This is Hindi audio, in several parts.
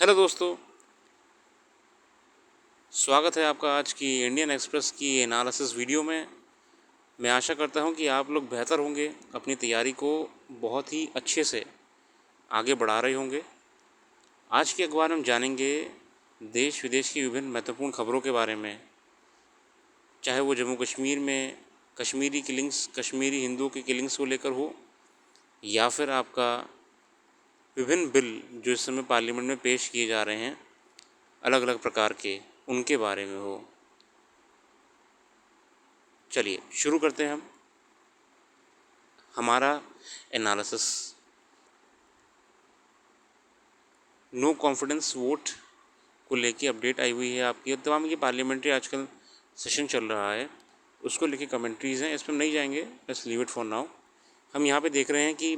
हेलो दोस्तों, स्वागत है आपका आज की इंडियन एक्सप्रेस की एनालिसिस वीडियो में। मैं आशा करता हूं कि आप लोग बेहतर होंगे, अपनी तैयारी को बहुत ही अच्छे से आगे बढ़ा रहे होंगे। आज के अखबार में हम जानेंगे देश विदेश की विभिन्न महत्वपूर्ण खबरों के बारे में, चाहे वो जम्मू कश्मीर में कश्मीरी किलिंग्स, कश्मीरी हिंदुओं की किलिंग्स को लेकर हो, या फिर आपका विभिन्न बिल जो इस समय पार्लियामेंट में पेश किए जा रहे हैं अलग अलग प्रकार के, उनके बारे में हो। चलिए शुरू करते हैं हम हमारा एनालिसिस। नो कॉन्फिडेंस वोट को लेके अपडेट आई हुई है आपकी। तमाम ये पार्लियामेंट्री आजकल सेशन चल रहा है, उसको लेके कमेंट्रीज़ हैं, इस पर हम नहीं जाएंगे, बस लीव इट फॉर नाउ। हम यहाँ पे देख रहे हैं कि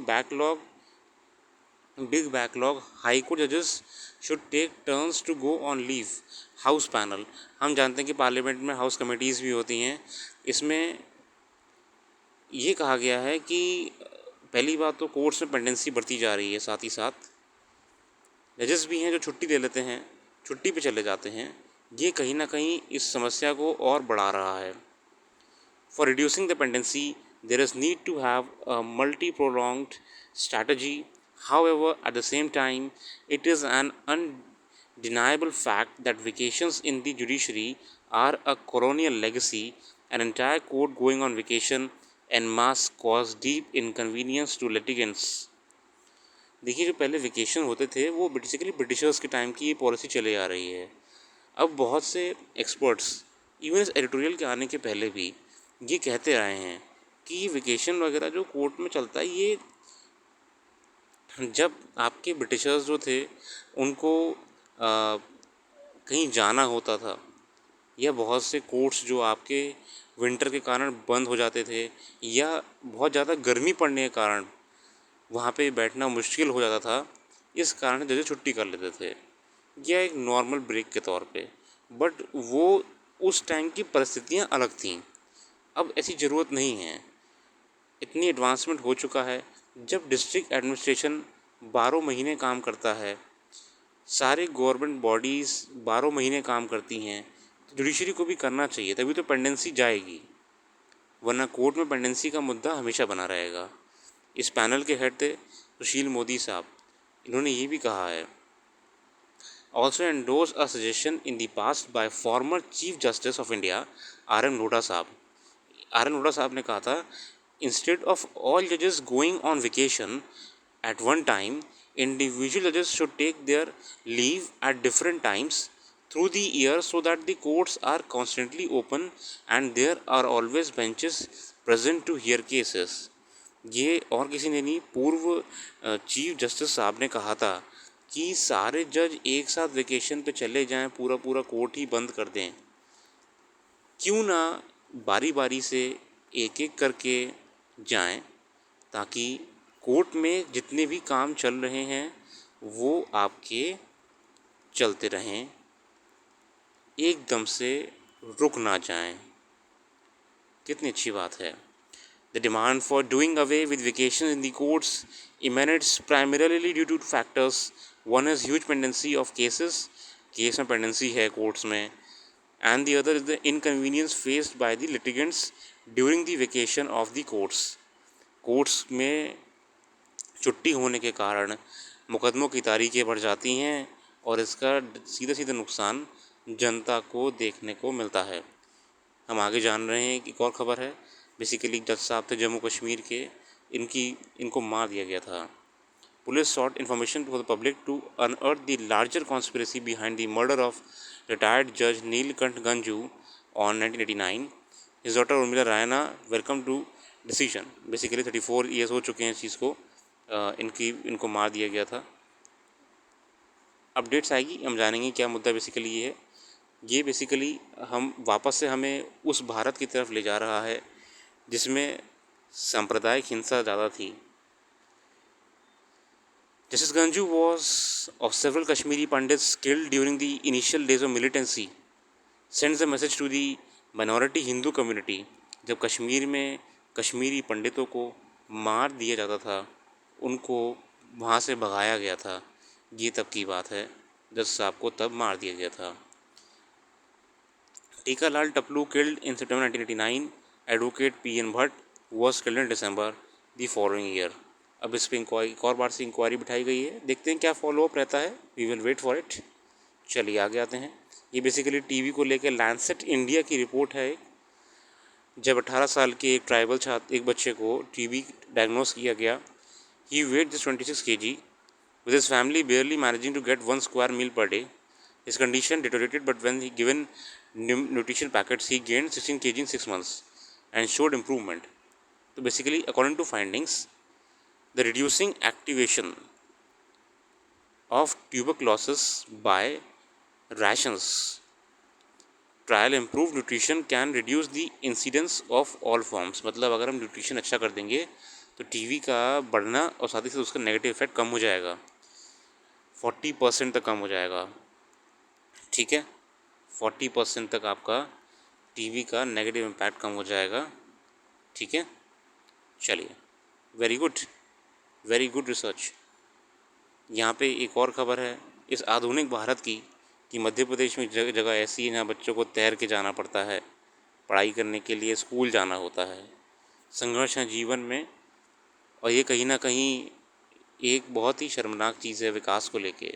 बिग बैकलॉग, हाई कोर्ट जजेस should take turns to go on leave, house panel. हम जानते हैं कि पार्लियामेंट में हाउस कमेटीज़ भी होती हैं। इसमें ये कहा गया है कि पहली बात तो कोर्ट्स में पेंडेंसी बढ़ती जा रही है, साथ ही साथ जजेस भी हैं जो छुट्टी ले लेते हैं, छुट्टी पे चले जाते हैं। ये कहीं ना कहीं इस समस्या को और बढ़ा रहा है। For reducing the pendency there is need to have a multi prolonged strategy. However, at the same time, it is an undeniable fact that vacations in the judiciary are a colonial legacy. An entire court going on vacation en masse cause deep inconvenience to litigants. देखिए, जो पहले वेकेशन होते थे वो बेसिकली ब्रिटिशर्स के टाइम की ये पॉलिसी चले आ रही है। अब बहुत से एक्सपर्ट्स इवन इस एडिटोरियल के आने के पहले भी ये कहते आए हैं कि ये वेकेशन वगैरह जो कोर्ट में चलता है, ये जब आपके ब्रिटिशर्स जो थे उनको कहीं जाना होता था, या बहुत से कोर्ट्स जो आपके विंटर के कारण बंद हो जाते थे, या बहुत ज़्यादा गर्मी पड़ने के कारण वहाँ पे बैठना मुश्किल हो जाता था, इस कारण जजेस छुट्टी कर लेते थे, या एक नॉर्मल ब्रेक के तौर पे। बट वो उस टाइम की परिस्थितियाँ अलग थीं। अब ऐसी ज़रूरत नहीं है, इतनी एडवांसमेंट हो चुका है। जब डिस्ट्रिक्ट एडमिनिस्ट्रेशन 12 महीने काम करता है, सारे गवर्नमेंट बॉडीज़ 12 महीने काम करती हैं, तो जुडिशरी को भी करना चाहिए, तभी तो पेंडेंसी जाएगी, वरना कोर्ट में पेंडेंसी का मुद्दा हमेशा बना रहेगा। इस पैनल के हेड थे सुशील मोदी साहब, इन्होंने ये भी कहा है, also endorse a suggestion in the past by former chief justice of India R N Lodha sahab. R N Lodha sahab ने कहा था, इंस्टेड ऑफ ऑल जजेस going on vacation at one time, individual judges should take their leave at different times through the year so that the courts are constantly open and there are always benches present to hear cases. ये और किसी ने नहीं, पूर्व चीफ जस्टिस साहब ने कहा था कि सारे जज एक साथ वेकेशन पे चले जाएं, पूरा पूरा कोर्ट ही बंद कर दें, क्यों ना बारी बारी से एक एक करके जाएं, ताकि कोर्ट में जितने भी काम चल रहे हैं वो आपके चलते रहें, एकदम से रुक ना जाएं। कितनी अच्छी बात है। The demand for doing away with vacation in the courts emanates primarily due to factors. One is huge pendency of cases, case में पेंडेंसी है कोर्ट्स में, and the other is the inconvenience faced by the litigants during the vacation of the courts. Courts में छुट्टी होने के कारण मुकदमों की तारीखें बढ़ जाती हैं और इसका सीधा सीधा नुकसान जनता को देखने को मिलता है। हम आगे जान रहे हैं कि एक और ख़बर है, बेसिकली जज साहब थे जम्मू कश्मीर के, इनको मार दिया गया था। Police sought information for the public to unearth the larger conspiracy behind the murder of retired जज Neelkanth Ganjoo on 1989। His daughter Urmila Raina welcome to decision. Basically 34 years हो चुके हैं इस चीज़ को, इनको मार दिया गया था। अपडेट्स आएगी, हम जानेंगे क्या मुद्दा बेसिकली ये है। ये बेसिकली हम वापस से हमें उस भारत की तरफ ले जा रहा है जिसमें सांप्रदायिक हिंसा ज़्यादा थी। Justice Ganju was of several Kashmiri pandits killed during the initial days of militancy sends a message to the minority Hindu community. जब कश्मीर में कश्मीरी पंडितों को मार दिया जाता था, उनको वहाँ से भगाया गया था, ये तब की बात है जज साहब को तब मार दिया गया था। Tika Lal Taploo killed in September 1989, advocate P N. Bhat was killed in December the following year. अब इस पर एक और बार से इंक्वायरी बिठाई गई है, देखते हैं क्या फॉलोअप रहता है, we will wait for it. चलिए आगे आते हैं। ये बेसिकली टीवी को लेकर लैंसेट इंडिया की रिपोर्ट है। जब 18 साल के एक ट्राइबल छात्र एक बच्चे को टीबी डायग्नोस किया गया, ही wait just 26 kg, with his family barely managing to get 1 square meal per day. His condition deteriorated, but when he given nutrition packets, he gained 16 kg in 6 months and showed improvement. So basically, according to findings, the reducing activation of tuberculosis by rations trial improve nutrition can reduce the incidence of all forms. मतलब अगर हम न्यूट्रिशन अच्छा कर देंगे तो टीवी का बढ़ना और साथ ही साथ उसका नेगेटिव इफेक्ट कम हो जाएगा, 40% तक कम हो जाएगा। ठीक है, 40% तक आपका टीवी का नेगेटिव इम्पैक्ट कम हो जाएगा। ठीक है, चलिए, very good, very good research. यहाँ पे एक और ख़बर है इस आधुनिक भारत की कि मध्य प्रदेश में जगह जगह ऐसी है जहाँ बच्चों को तैर के जाना पड़ता है, पढ़ाई करने के लिए स्कूल जाना होता है। संघर्ष है जीवन में, और ये कहीं ना कहीं एक बहुत ही शर्मनाक चीज़ है विकास को लेके,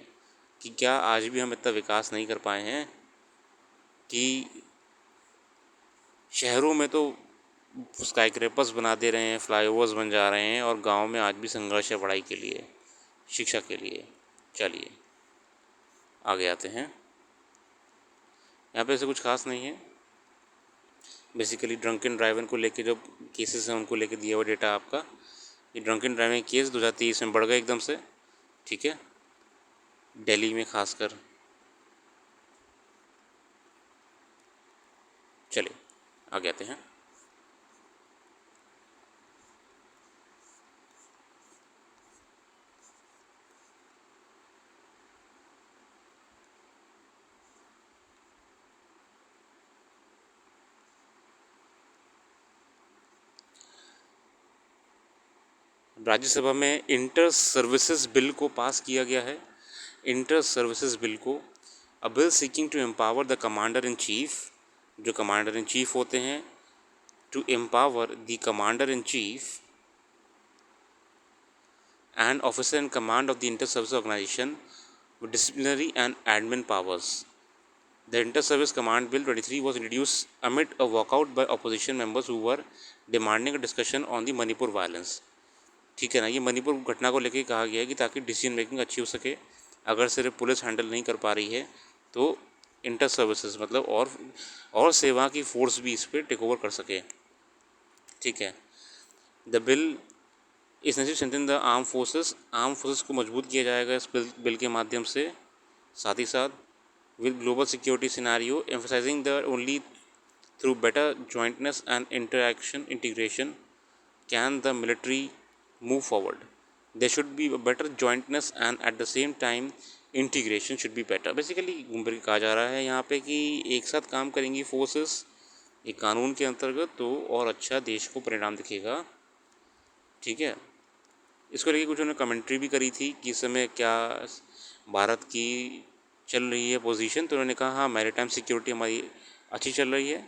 कि क्या आज भी हम इतना विकास नहीं कर पाए हैं कि शहरों में तो स्काईक्रैपर्स बना दे रहे हैं, फ्लाईओवर्स बन जा रहे हैं, और गांव में आज भी संघर्ष है पढ़ाई के लिए, शिक्षा के लिए। चलिए आगे आते हैं। यहाँ पे ऐसे कुछ खास नहीं है, बेसिकली ड्रंकन ड्राइवर को लेके जो केसेस हैं उनको लेके दिया हुआ डेटा आपका। ये ड्रंकन ड्राइविंग केस 2023 में बढ़ गए एकदम से। ठीक है, दिल्ली में खासकर। चलिए आगे आते हैं। राज्यसभा में इंटर सर्विसेज बिल को पास किया गया है। इंटर सर्विसेज बिल को, a bill seeking to empower the commander in chief, जो कमांडर इन चीफ होते हैं, to empower the commander in chief and officer in command of the inter-service organization with disciplinary and admin powers. The Inter-Service Command Bill 23 was introduced amid a walkout by opposition members who were demanding a discussion on the Manipur violence. ठीक है ना, ये मणिपुर घटना को लेकर कहा गया है कि ताकि डिसीजन मेकिंग अच्छी हो सके। अगर सिर्फ पुलिस हैंडल नहीं कर पा रही है तो इंटर सर्विसेज मतलब और सेवा की फोर्स भी इस पर टेक ओवर कर सके। ठीक है, द बिल इस necessary strengthen the arm forces को मजबूत किया जाएगा इस बिल के माध्यम से। साथ ही साथ with global security scenario emphasising the only through better jointness and integration can the military move forward. There should be a better jointness and at the same time integration should be better. Basically घूम फिर के कहा जा रहा है यहाँ पे कि एक साथ काम करेंगी फोर्सेस एक कानून के अंतर्गत तो और अच्छा देश को परिणाम दिखेगा। ठीक है, इसको लेके कुछ उन्होंने कमेंट्री भी करी थी कि इस समय क्या भारत की चल रही है पोजीशन, तो उन्होंने कहा हाँ मैरीटाइम सिक्योरिटी हमारी अच्छी चल रही है।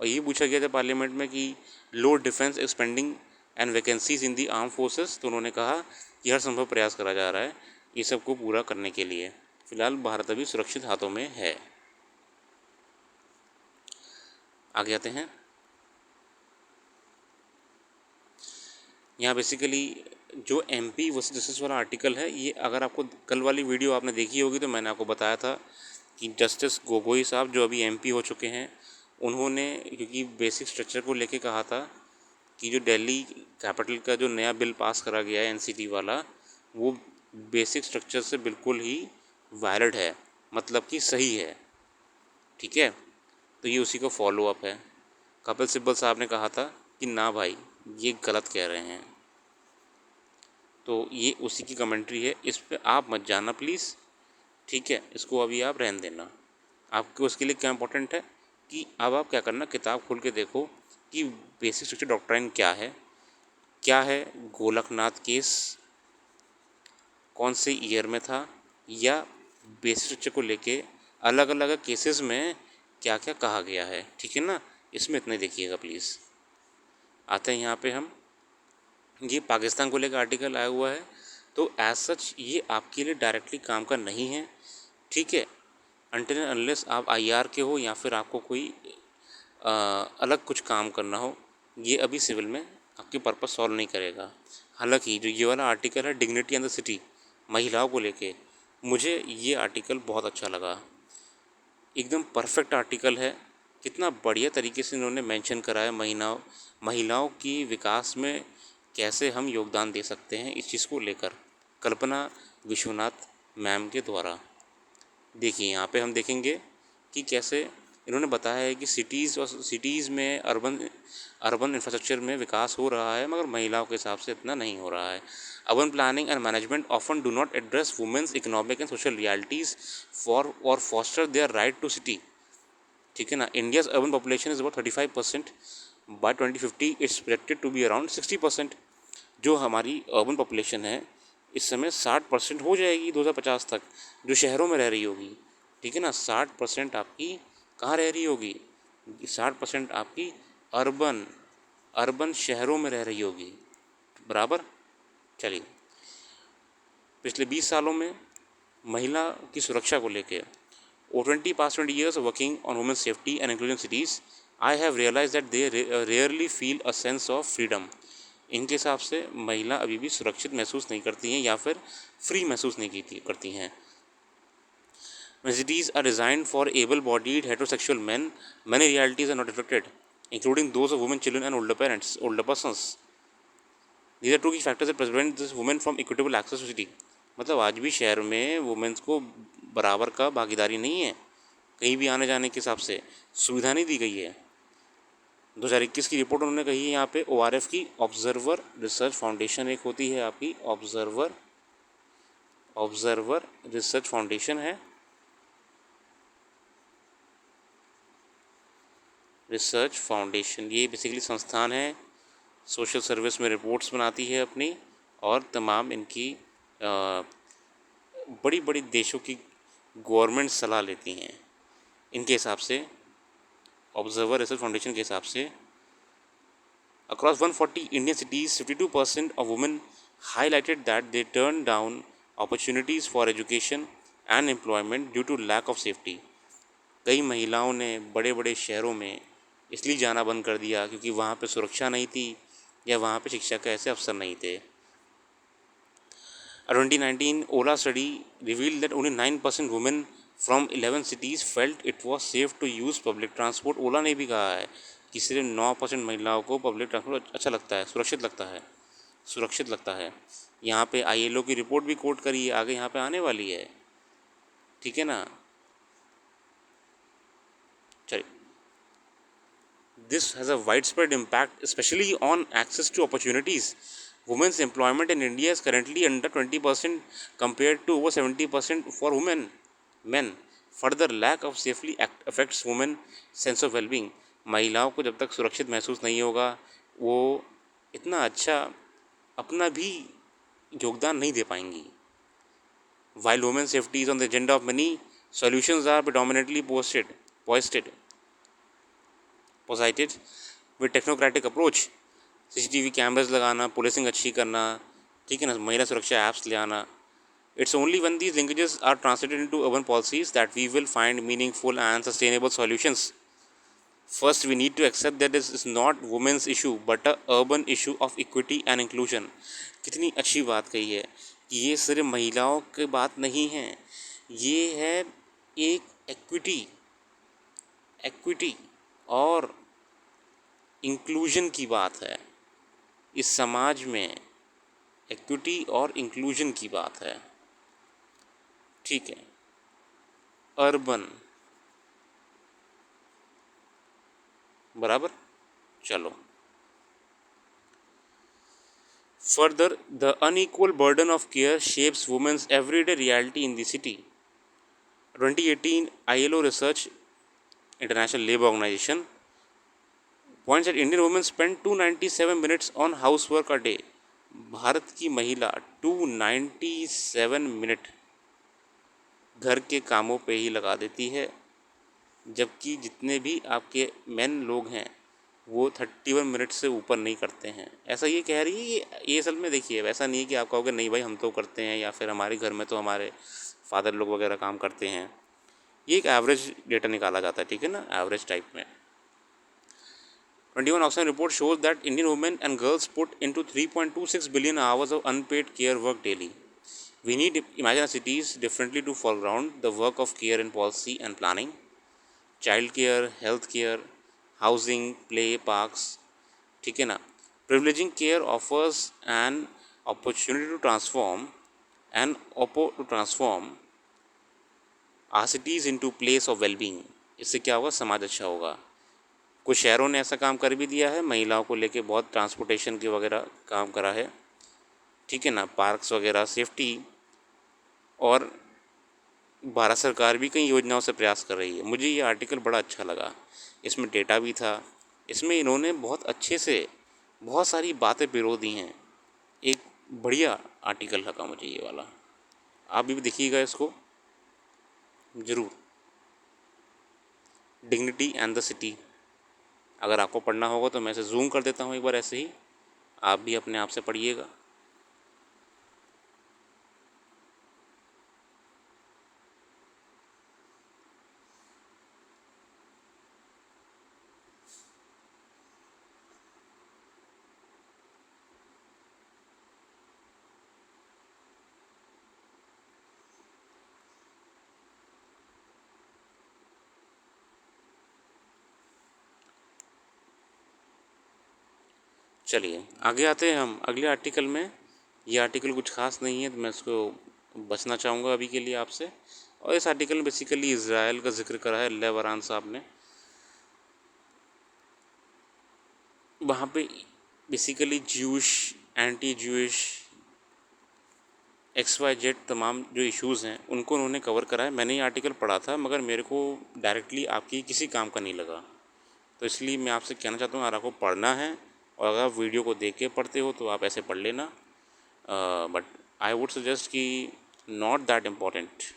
और ये पूछा गया था पार्लियामेंट में कि low defence expending and vacancies in the arm forces, तो उन्होंने कहा कि हर संभव प्रयास करा जा रहा है ये सब को पूरा करने के लिए। फिलहाल भारत अभी सुरक्षित हाथों में है। आगे आते हैं। यहाँ बेसिकली जो एमपी वर्सेस जस्टिस वाला आर्टिकल है, ये अगर आपको कल वाली वीडियो आपने देखी होगी तो मैंने आपको बताया था कि जस्टिस गोगोई साहब जो अभी एमपी हो चुके हैं, उन्होंने क्योंकि बेसिक स्ट्रक्चर को लेके कहा था कि जो दिल्ली कैपिटल का जो नया बिल पास करा गया है एनसीटी वाला, वो बेसिक स्ट्रक्चर से बिल्कुल ही वैलिड है, मतलब कि सही है। ठीक है, तो ये उसी का फॉलो अप है। कपिल सिब्बल साहब ने कहा था कि ना भाई ये गलत कह रहे हैं, तो ये उसी की कमेंट्री है, इस पे आप मत जाना प्लीज़। ठीक है, इसको अभी आप रहने देना। आपको उसके लिए क्या इम्पोर्टेंट है कि अब आप क्या करना, किताब खोल के देखो कि बेसिक स्ट्रक्चर डॉक्ट्राइन क्या है गोलकनाथ केस कौन से ईयर में था, या बेसिक स्ट्रक्चर को लेके अलग अलग केसेस में क्या क्या कहा गया है, ठीक है ना। इसमें इतने देखिएगा प्लीज़। आते हैं यहाँ पे हम, ये पाकिस्तान को लेकर आर्टिकल आया हुआ है, तो एज सच ये आपके लिए डायरेक्टली काम का नहीं है, ठीक है, अनटिल एंड अनलेस आप आईआर के हो या फिर आपको कोई अलग कुछ काम करना हो, ये अभी सिविल में आपकी पर्पस सॉल्व नहीं करेगा। हालांकि जो ये वाला आर्टिकल है डिग्निटी एंड द सिटी, महिलाओं को लेके, मुझे ये आर्टिकल बहुत अच्छा लगा, एकदम परफेक्ट आर्टिकल है। कितना बढ़िया तरीके से इन्होंने मेंशन करा है महिलाओं की विकास में कैसे हम योगदान दे सकते हैं, इस चीज़ को लेकर कल्पना विश्वनाथ मैम के द्वारा। देखिए यहाँ पे हम देखेंगे कि कैसे इन्होंने बताया है कि सिटीज़ में अर्बन इंफ्रास्ट्रक्चर में विकास हो रहा है, मगर महिलाओं के हिसाब से इतना नहीं हो रहा है। Urban planning and management often do not address women's economic and social realities for और foster their right to city, ठीक है ना। India's urban population is about 35%, by 2050 it's projected to be around 60%। जो हमारी अर्बन पॉपुलेशन है इस समय 60% हो जाएगी 2050 तक, जो शहरों में रह रही होगी, ठीक है ना। 60% आपकी कहाँ रह रही होगी, 60% आपकी अर्बन अर्बन शहरों में रह रही होगी, बराबर। चलिए, पिछले 20 सालों में महिला की सुरक्षा को लेके or 20 past 20 years of working on women's safety and inclusion cities, I have realized that they rarely feel a sense of freedom. इनके हिसाब से महिला अभी भी सुरक्षित महसूस नहीं करती हैं या फिर फ्री महसूस नहीं करती हैं। When cities are designed for able-bodied heterosexual men, many realities are not reflected, including those of women, children, and older persons. These are two key factors that prevent this women from equitable access to city. मतलब आज भी शहर में वुमेन्स को बराबर का भागीदारी नहीं है, कहीं भी आने जाने के हिसाब से सुविधा नहीं दी गई है। 2021 की रिपोर्ट उन्होंने कही है यहाँ पे, ORF की ऑब्जर्वर रिसर्च फाउंडेशन एक होती है आपकी, ऑब्जर्वर रिसर्च फाउंडेशन है, रिसर्च फाउंडेशन, ये बेसिकली संस्थान है, सोशल सर्विस में रिपोर्ट्स बनाती है अपनी, और तमाम इनकी बड़ी बड़ी देशों की गवर्नमेंट सलाह लेती हैं। इनके हिसाब से, ऑब्जर्वर रिसर्च फाउंडेशन के हिसाब से, across 140 Indian cities, 52% of women highlighted that they turned down opportunities for education and employment due to lack of safety. कई महिलाओं ने बड़े बड़े शहरों में इसलिए जाना बंद कर दिया क्योंकि वहाँ पे सुरक्षा नहीं थी या वहाँ पे शिक्षा के ऐसे अवसर नहीं थे। A 2019 OLA study revealed that only 9% women from 11 cities felt it was safe to use public transport. ओला ने भी कहा है कि सिर्फ 9% महिलाओं को पब्लिक ट्रांसपोर्ट अच्छा लगता है, सुरक्षित लगता है। यहाँ पे ILO की रिपोर्ट भी कोट करी है, आगे यहाँ पे आने वाली है, ठीक है ना। चलिए, this has a widespread impact especially on access to opportunities. Women's employment in India is currently under 20% compared to over 70% for men. Further, lack of safety affects women's sense of well-being. महिलाओं को जब तक सुरक्षित महसूस नहीं होगा, वो इतना अच्छा अपना भी योगदान नहीं दे पाएंगी। While women's safety is on the agenda of many, solutions are predominantly posited with technocratic approach. CCTV cameras लगाना, पुलिसिंग अच्छी करना, ठीक है ना, महिला सुरक्षा ऐप्स ले आना। It's only when these linkages are translated into urban policies that we will find meaningful and sustainable solutions. First, we need to accept that this is not women's issue but a urban issue of equity and inclusion. कितनी अच्छी बात कही है कि ये सिर्फ महिलाओं की बात नहीं है, ये है एक एक्विटी और इंक्लूजन की बात है। इस समाज में एक्विटी और इंक्लूजन की बात है, ठीक है। अर्बन, बराबर। चलो, further, the unequal burden of care shapes women's everyday reality in the city. 2018 ILO research, international labour organisation, points that Indian women spend 297 minutes on house work a day. Bharat की महिला 297 मिनट घर के कामों पे ही लगा देती है, जबकि जितने भी आपके मेन लोग हैं वो 31 मिनट से ऊपर नहीं करते हैं। ऐसा ये कह रही है, ये असल में देखिए वैसा नहीं है कि आप कहोगे नहीं भाई हम तो करते हैं, या फिर हमारे घर में तो हमारे फादर लोग वगैरह काम करते हैं। ये एक एवरेज डेटा निकाला जाता है, ठीक है ना, एवरेज टाइप में। 21 Oxfam report shows that Indian women and girls put into 3.26 billion hours of unpaid care work daily. We need imagine cities differently to foreground the work of care in policy and planning, child care, health care, housing, play, parks, ठीक है ना। Privileging care offers an opportunity to transform our cities into place of well-being. इससे क्या होगा, समाज अच्छा होगा। कुछ शहरों ने ऐसा काम कर भी दिया है, महिलाओं को लेके बहुत ट्रांसपोर्टेशन के वगैरह काम करा है, ठीक है ना, पार्क्स वगैरह, सेफ्टी, और भारत सरकार भी कई योजनाओं से प्रयास कर रही है। मुझे ये आर्टिकल बड़ा अच्छा लगा, इसमें डेटा भी था, इसमें इन्होंने बहुत अच्छे से बहुत सारी बातें पिरो दी हैं। एक बढ़िया आर्टिकल लगा मुझे ये वाला, आप भी देखिएगा इसको ज़रूर। डिग्निटी एंड द सिटी, अगर आपको पढ़ना होगा तो मैं इसे जूम कर देता हूँ एक बार, ऐसे ही आप भी अपने आप से पढ़िएगा। चलिए आगे आते हैं हम अगले आर्टिकल में। ये आर्टिकल कुछ खास नहीं है तो मैं इसको बचना चाहूँगा अभी के लिए आपसे। और इस आर्टिकल में बेसिकली इज़राइल का जिक्र करा है लेव अरान साहब ने। वहाँ पे basically Jews, anti Jews, XYZ तमाम जो इश्यूज़ हैं उनको उन्होंने कवर करा है। मैंने ये आर्टिकल पढ़ा था मगर मेरे को डायरेक्टली आपकी किसी काम का नहीं लगा, तो इसलिए मैं आपसे कहना चाहता हूँ अगर आपको पढ़ना है और अगर आप वीडियो को देख के पढ़ते हो तो आप ऐसे पढ़ लेना, बट आई वुड सजेस्ट कि नॉट दैट इम्पॉर्टेंट।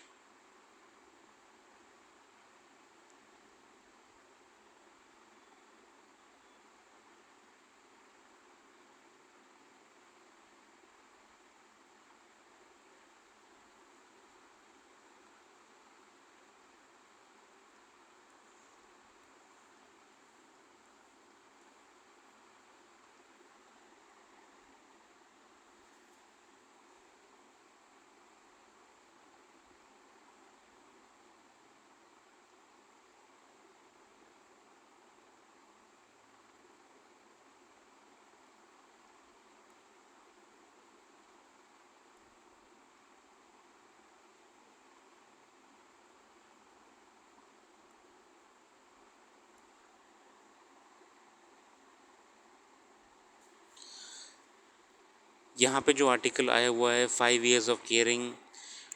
यहाँ पे जो आर्टिकल आया हुआ है 5 years ऑफ केयरिंग,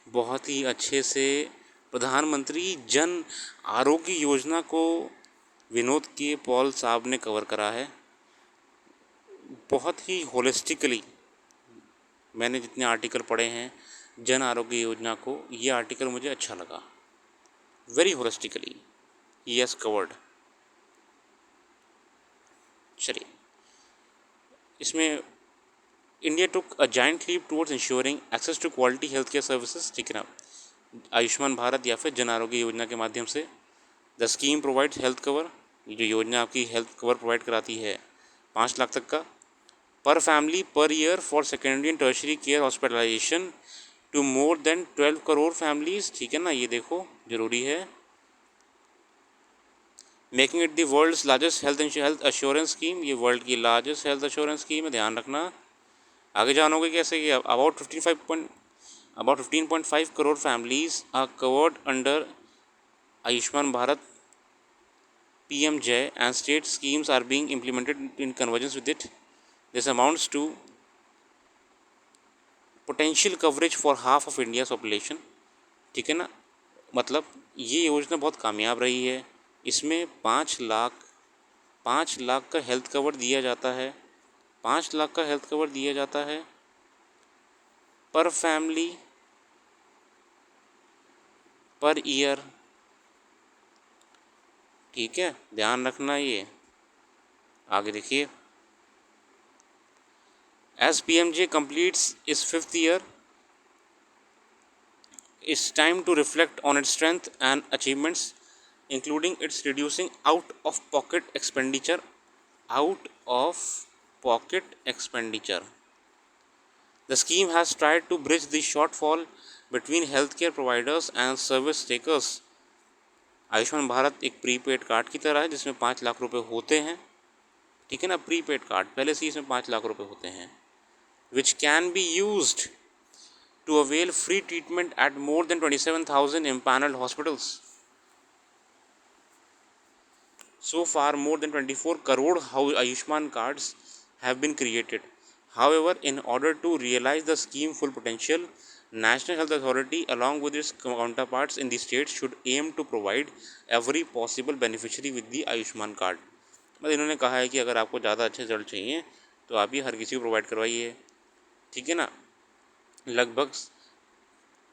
बहुत ही अच्छे से प्रधानमंत्री जन आरोग्य योजना को विनोद के पॉल साहब ने कवर करा है बहुत ही होलिस्टिकली। मैंने जितने आर्टिकल पढ़े हैं जन आरोग्य योजना को, ये आर्टिकल मुझे अच्छा लगा, वेरी होलिस्टिकली यस कवर्ड। चलिए इसमें India took a giant leap towards ensuring access to quality health care services, ठीक है ना, आयुष्मान भारत या फिर जन आरोग्य योजना के माध्यम से। The scheme provides health cover, ये जो योजना आपकी हेल्थ कवर प्रोवाइड कराती है 5 लाख तक का per family per year for secondary and tertiary care hospitalisation to more than 12 crore families, ठीक है ना, ये देखो ज़रूरी है। Making it the world's largest health assurance scheme, ये वर्ल्ड की लार्जेस्ट हेल्थ एश्योरेंस स्कीम है, ध्यान रखना। आगे जानोगे कैसे कि about 15.5 crore families are covered under Ayushman Bharat PMJ and state schemes are being implemented in convergence with it. This amounts to potential coverage for half of India's population, ठीक है ना। मतलब ये योजना बहुत कामयाब रही है, इसमें 5 लाख का हेल्थ कवर दिया जाता है, 5 लाख का हेल्थ कवर दिया जाता है पर फैमिली पर ईयर। ठीक है, ध्यान रखना ये। आगे देखिए, as PMJ completes its 5th year, it's time to reflect on its strength and achievements, including its reducing out of pocket expenditure. Out of pocket expenditure. The scheme has tried to bridge the shortfall between healthcare providers and service takers. Ayushman Bharat एक प्रीपेड कार्ड की तरह है जिसमें 5 लाख रुपए होते हैं। ठीक है ना, प्रीपेड कार्ड पहले से ही इसमें 5 लाख रुपए होते हैं, which can be used to avail free treatment at more than 27,000 empaneled hospitals. So far, more than 24 crore Ayushman cards have been created. However, in order to realize the scheme's full potential, National Health Authority, along with its counterparts in the states, should aim to provide every possible beneficiary with the Ayushman card. मतलब इन्होंने कहा है कि अगर आपको ज़्यादा अच्छे रिजल्ट चाहिए तो आप ये हर किसी को प्रोवाइड करवाइए। ठीक है ना, लगभग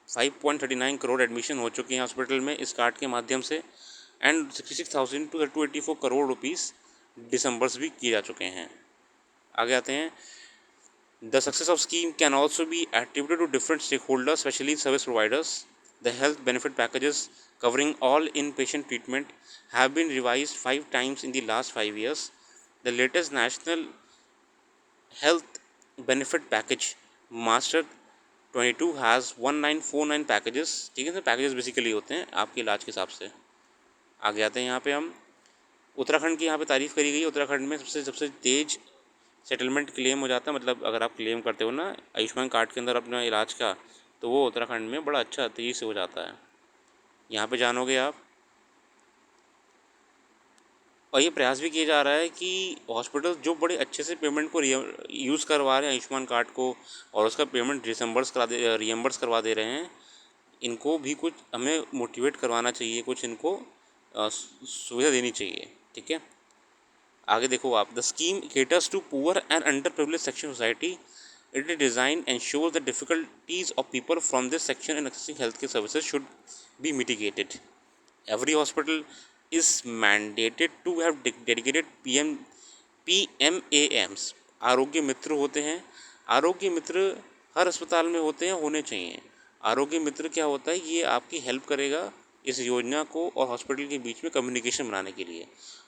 5.39 करोड़ एडमिशन हो चुके हैं हॉस्पिटल में इस कार्ड के माध्यम से, and 66,000 to 284 crore rupees disbursed भी किए जा चुके हैं। आगे आते हैं, the success of scheme can also be attributed to different stakeholders, especially service providers. The health benefit packages covering all inpatient treatment have been revised 5 times in the last 5 years. The latest National Health Benefit Package Master 22 has 1949 packages. ठीक है, पैकेजेस बेसिकली होते हैं आपके इलाज के हिसाब से। आगे आते हैं, यहाँ पे हम उत्तराखंड की यहाँ पे तारीफ़ करी गई है। उत्तराखंड में सबसे तेज़ सेटलमेंट क्लेम हो जाता है, मतलब अगर आप क्लेम करते हो ना आयुष्मान कार्ड के अंदर अपना इलाज का, तो वो उत्तराखंड में बड़ा अच्छा तेज़ी से हो जाता है। यहाँ पे जानोगे आप, और ये प्रयास भी किया जा रहा है कि हॉस्पिटल जो बड़े अच्छे से पेमेंट को यूज़ करवा रहे हैं आयुष्मान कार्ड को, और उसका पेमेंट रियम्बर्स करवा दे रहे हैं, इनको भी कुछ हमें मोटिवेट करवाना चाहिए, कुछ इनको सुविधा देनी चाहिए। ठीक है, आगे देखो आप, the scheme caters to poor and under privilege section society. It is designed ensures the difficulties of people from this section in accessing healthcare services should be mitigated. Every hospital is mandated to have dedicated PMAMs. आरोग्य मित्र होते हैं। आरोग्य मित्र हर अस्पताल में होते हैं, होने चाहिए। आरोग्य मित्र क्या होता है, ये आपकी हेल्प करेगा इस योजना को और हॉस्पिटल के बीच में कम्युनिकेशन बनाने के लिए,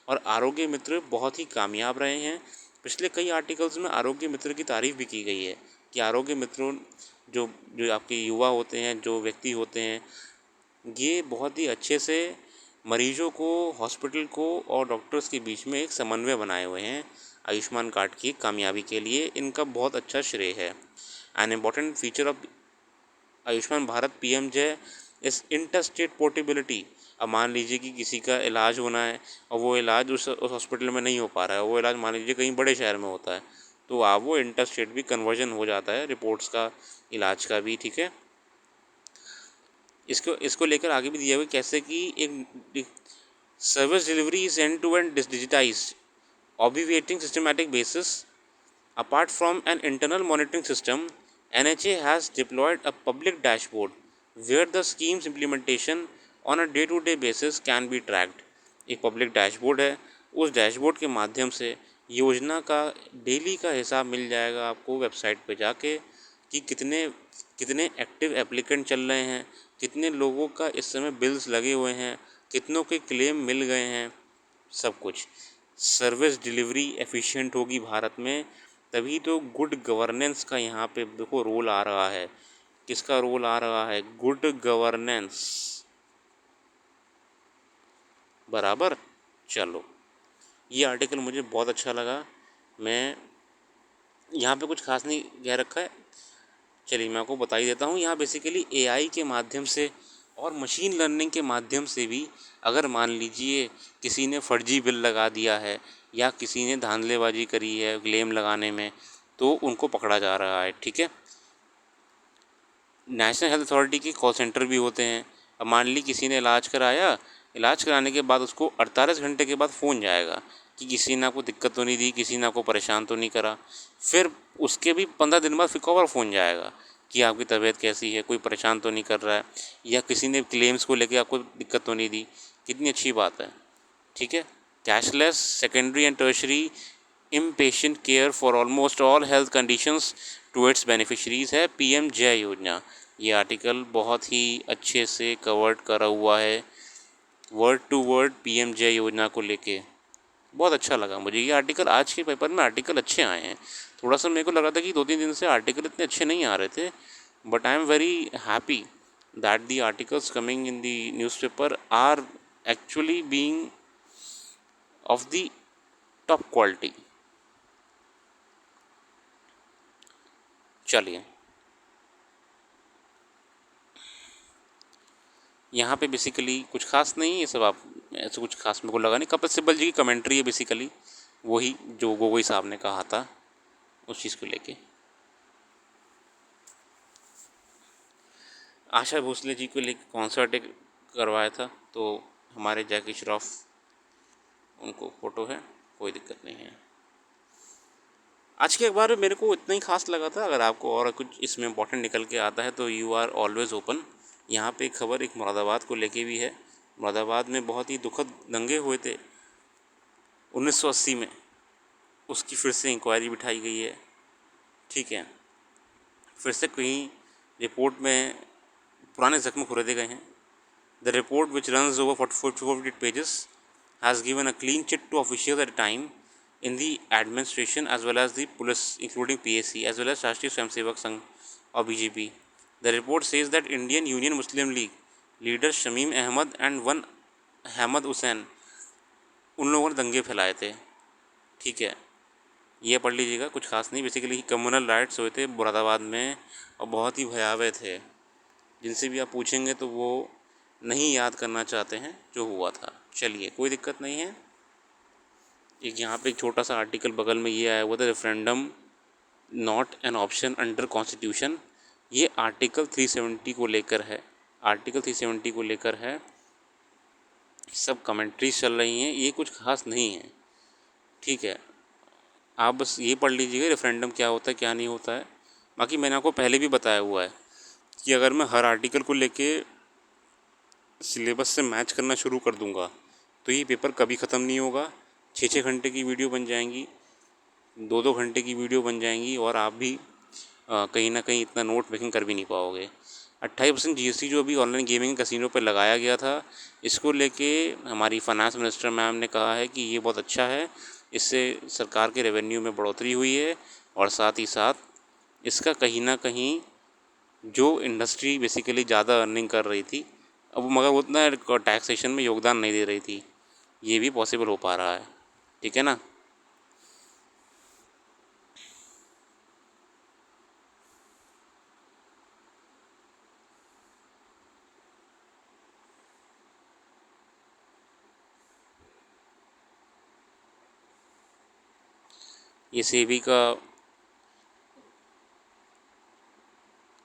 और आरोग्य मित्र बहुत ही कामयाब रहे हैं। पिछले कई आर्टिकल्स में आरोग्य मित्र की तारीफ़ भी की गई है कि आरोग्य मित्रों जो जो आपके युवा होते हैं, जो व्यक्ति होते हैं, ये बहुत ही अच्छे से मरीजों को, हॉस्पिटल को और डॉक्टर्स के बीच में एक समन्वय बनाए हुए हैं। आयुष्मान कार्ड की कामयाबी के लिए इनका बहुत अच्छा श्रेय है। An important feature of Ayushman Bharat PMJ इस इंटर स्टेट पोर्टेबिलिटी। अब मान लीजिए कि किसी का इलाज होना है और वो इलाज उस हॉस्पिटल में नहीं हो पा रहा है, वो इलाज मान लीजिए कहीं बड़े शहर में होता है, तो आप वो इंटर स्टेट भी कन्वर्जन हो जाता है, रिपोर्ट्स का, इलाज का भी। ठीक है, इसको लेकर आगे भी दिया हुआ कैसे कि एक service delivery is end to end digitised, obviating systematic basis. Apart from an internal monitoring system, NHA has deployed a public dashboard where the scheme's implementation on a day-to-day basis can be tracked. एक पब्लिक डैशबोर्ड है, उस डैशबोर्ड के माध्यम से योजना का डेली का हिसाब मिल जाएगा आपको वेबसाइट पे जाके कि कितने एक्टिव एप्लीकेंट चल रहे हैं, कितने लोगों का इस समय बिल्स लगे हुए हैं, कितनों के क्लेम मिल गए हैं, सब कुछ। सर्विस डिलीवरी एफिशिएंट होगी भारत में, तभी तो गुड गवर्नेंस का यहाँ पे देखो रोल आ रहा है। किसका रोल आ रहा है? Good governance. बराबर। चलो, ये आर्टिकल मुझे बहुत अच्छा लगा। मैं यहाँ पे कुछ खास नहीं कह रखा है, चलिए मैं आपको बता ही देता हूँ। यहाँ बेसिकली AI के माध्यम से और मशीन लर्निंग के माध्यम से भी, अगर मान लीजिए किसी ने फर्जी बिल लगा दिया है या किसी ने धांधलेबाजी करी है क्लेम लगाने में, तो उनको पकड़ा जा रहा है। ठीक है, नेशनल हेल्थ अथॉरिटी के कॉल सेंटर भी होते हैं। अब मान ली किसी ने इलाज कराया, इलाज कराने के बाद उसको 48 घंटे के बाद फ़ोन जाएगा कि किसी ने आपको दिक्कत तो नहीं दी, किसी ने आपको परेशान तो नहीं करा। फिर उसके भी 15 दिन बाद फिर कवर फ़ोन जाएगा कि आपकी तबीयत कैसी है, कोई परेशान तो नहीं कर रहा है, या किसी ने क्लेम्स को लेके आपको दिक्कत तो नहीं दी। कितनी अच्छी बात है, ठीक है। Cashless secondary and tertiary inpatient care for almost all health conditions to its beneficiaries है पीएम जय योजना। ये आर्टिकल बहुत ही अच्छे से कवर्ड करा हुआ है word to word PM Jay योजना को लेके। बहुत अच्छा लगा मुझे ये आर्टिकल। आज के पेपर में आर्टिकल अच्छे आए हैं। थोड़ा सा मेरे को लगा था कि 2-3 दिन से आर्टिकल इतने अच्छे नहीं आ रहे थे, but I am very happy that the articles coming in the newspaper are actually being of the top quality. चलिए, यहाँ पे बेसिकली कुछ खास नहीं है, ये सब आप ऐसे कुछ खास मेरे को लगा नहीं। कपिल सिब्बल जी की कमेंट्री है बेसिकली, वही जो गोगोई साहब ने कहा था उस चीज़ को लेके। आशा भोसले जी को लेके कॉन्सर्ट एक करवाया था, तो हमारे जैकी श्रॉफ उनको फ़ोटो है, कोई दिक्कत नहीं है। आज के अखबार में मेरे को इतना ही खास लगा था। अगर आपको और कुछ इसमें इंपॉर्टेंट निकल के आता है तो यू आर ऑलवेज़ ओपन। यहाँ पे एक खबर एक मुरादाबाद को लेके भी है। मुरादाबाद में बहुत ही दुखद दंगे हुए थे 1980 में, उसकी फिर से इंक्वायरी बिठाई गई है, ठीक है। फिर से कहीं रिपोर्ट में पुराने ज़ख्म खुरेदे गए हैं। The report which runs over 48 pages has given a clean chit to officials at time in the administration as well as the police, including PSC as well as Rashtriya Swayamsevak Sangh or BJP. The report says that Indian Union Muslim League leader Shamim Ahmad and one Hamad Hussain उन लोगों ने दंगे फैलाए थे, ठीक है। ये पढ़ लीजिएगा, कुछ खास नहीं। बेसिकली कम्युनल राइट्स हुए थे मुरादाबाद में और बहुत ही भयावह थे। जिनसे भी आप पूछेंगे तो वो नहीं याद करना चाहते हैं जो हुआ था। चलिए, कोई दिक्कत नहीं है। एक यहाँ पे एक छोटा सा आर्टिकल बगल में ये आया हुआ था, referendum not an option under constitution. ये आर्टिकल 370 को लेकर है। आर्टिकल 370 को लेकर है, सब कमेंट्रीज चल रही हैं, ये कुछ खास नहीं है, ठीक है। आप बस ये पढ़ लीजिएगा रेफरेंडम क्या होता है क्या नहीं होता है। बाकी मैंने आपको पहले भी बताया हुआ है कि अगर मैं हर आर्टिकल को लेके सिलेबस से मैच करना शुरू कर दूंगा तो ये पेपर कभी ख़त्म नहीं होगा। 6-6 घंटे की वीडियो बन जाएंगी, 2-2 घंटे की वीडियो बन जाएंगी, और आप भी कहीं ना कहीं इतना नोट मेकिंग कर भी नहीं पाओगे। 28% GST जो अभी ऑनलाइन गेमिंग कसिनो पर लगाया गया था, इसको लेके हमारी फाइनेंस मिनिस्टर मैम ने कहा है कि ये बहुत अच्छा है, इससे सरकार के रेवेन्यू में बढ़ोतरी हुई है, और साथ ही साथ इसका कहीं ना कहीं जो इंडस्ट्री बेसिकली ज़्यादा अर्निंग कर रही थी अब मगर उतना टैक्सेशन में योगदान नहीं दे रही थी, ये भी पॉसिबल हो पा रहा है, ठीक है ना। ये सेबी का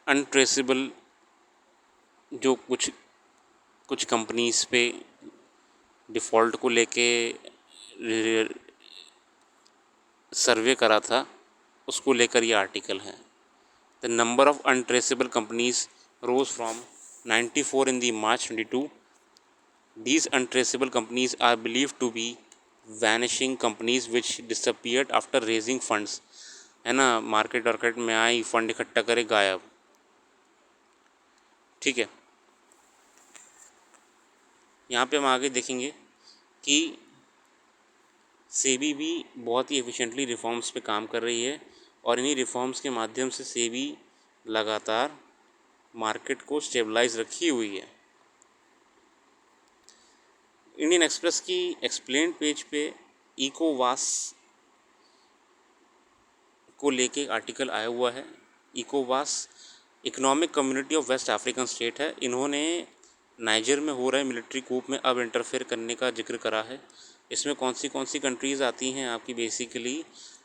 अनट्रेसेबल जो कुछ कंपनीज़ पे डिफ़ॉल्ट को लेके सर्वे करा था, उसको लेकर ये आर्टिकल है। The number of untraceable companies rose from 94 in the March 22। These untraceable companies are believed to be vanishing companies which disappeared after raising funds, है ना। मार्केट में आई, फंड इकट्ठा करे, गायब, ठीक है। यहाँ पे हम आगे देखेंगे कि सेबी भी बहुत ही एफिशिएंटली रिफॉर्म्स पे काम कर रही है, और इन्हीं रिफॉर्म्स के माध्यम से सेबी लगातार मार्केट को स्टेबलाइज रखी हुई है। इंडियन एक्सप्रेस की एक्सप्लेन पेज पे इकोवास को लेके एक आर्टिकल आया हुआ है। इकोवास economic community of west African state है। इन्होंने नाइजर में हो रहे मिलिट्री कूप में अब इंटरफेयर करने का जिक्र करा है। इसमें कौन सी कंट्रीज़ आती हैं आपकी, बेसिकली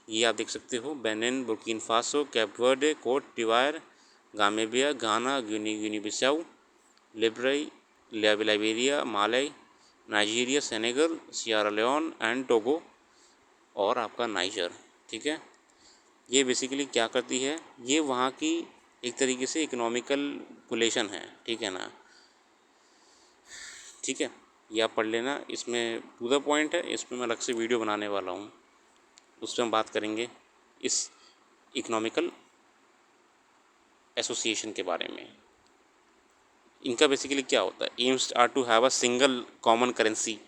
ये आप देख सकते हो, Benin, Burkina Faso, Cape Verde, Cote d'Ivoire, Gambia, Ghana, Guinea Bissau, Liberia, Mali, Nigeria, Senegal, Sierra Leone and Togo, और आपका नाइजर, ठीक है। ये बेसिकली क्या करती है, ये वहाँ की एक तरीके से इकोनॉमिकल कोलेशन है, ठीक है ना। ठीक है, ये आप पढ़ लेना, इसमें टू द पॉइंट है, इसमें मैं अलग से वीडियो बनाने वाला हूँ, उसमें हम बात करेंगे इस इकोनॉमिकल एसोसिएशन के बारे में। इनका बेसिकली क्या होता है, aims are to have a single common currency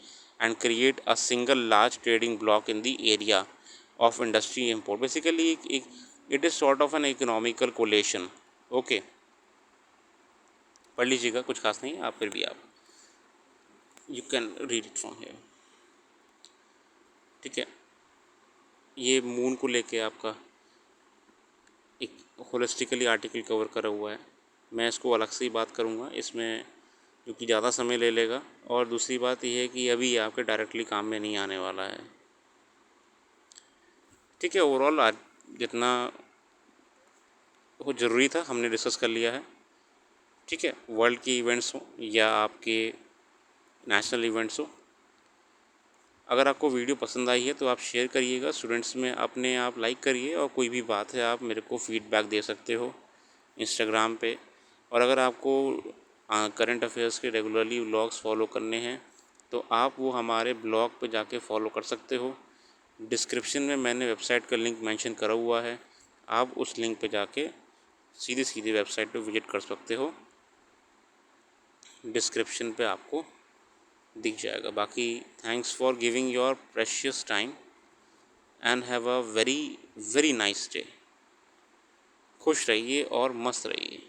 and create a single large trading bloc in the area of industry import. Basically एक it is sort of an economical coalition. Okay, पढ़ लीजिएगा, कुछ खास नहीं है, आप फिर भी आप you can read it from here. ठीक है, ये मून को लेके आपका एक होलिस्टिकली आर्टिकल कवर करा हुआ है। मैं इसको अलग से ही बात करूँगा इसमें, जो कि ज़्यादा समय ले लेगा। और दूसरी बात यह है कि अभी ये आपके डायरेक्टली काम में नहीं आने वाला है। ठीक है, ओवरऑल आज जितना वो ज़रूरी था हमने डिस्कस कर लिया है। ठीक है, वर्ल्ड के इवेंट्स हो या आपके नेशनल इवेंट्स हो। अगर आपको वीडियो पसंद आई है तो आप शेयर करिएगा स्टूडेंट्स में, अपने आप लाइक करिए, और कोई भी बात है आप मेरे को फीडबैक दे सकते हो इंस्टाग्राम पे। और अगर आपको करंट अफेयर्स के रेगुलरली व्लॉग्स फॉलो करने हैं तो आप वो हमारे ब्लॉग पे जाके फॉलो कर सकते हो। डिस्क्रिप्शन में मैंने वेबसाइट का लिंक मेंशन करा हुआ है, आप उस लिंक पे जाके सीधे सीधे वेबसाइट पे विजिट कर सकते हो। डिस्क्रिप्शन पे आपको दिख जाएगा। बाकी thanks for giving your precious time and have a very very nice day. खुश रहिए और मस्त रहिए।